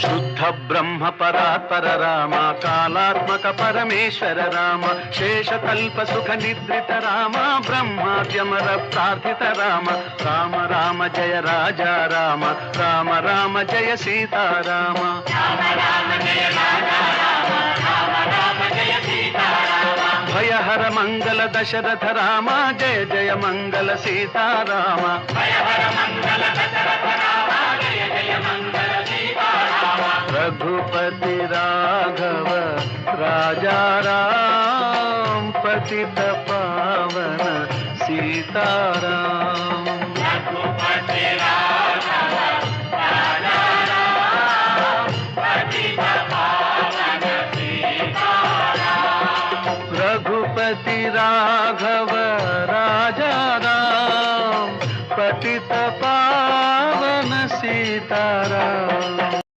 శుద్ధ బ్రహ్మ పరాత్పర రామ కాలాత్మక పరమేశ్వర రామ శేషకల్ప సుఖ నిద్రిత రామ బ్రహ్మాద్యమర ప్రార్థిత రామ రామ రామ జయ రాజా రామ రామ రామ జయ సీతారామ భయహర మంగళ దశరథ రామ జయ జయ మంగళ సీతారామ रघुपति राघव राजा राम पतित पावन सीताराम।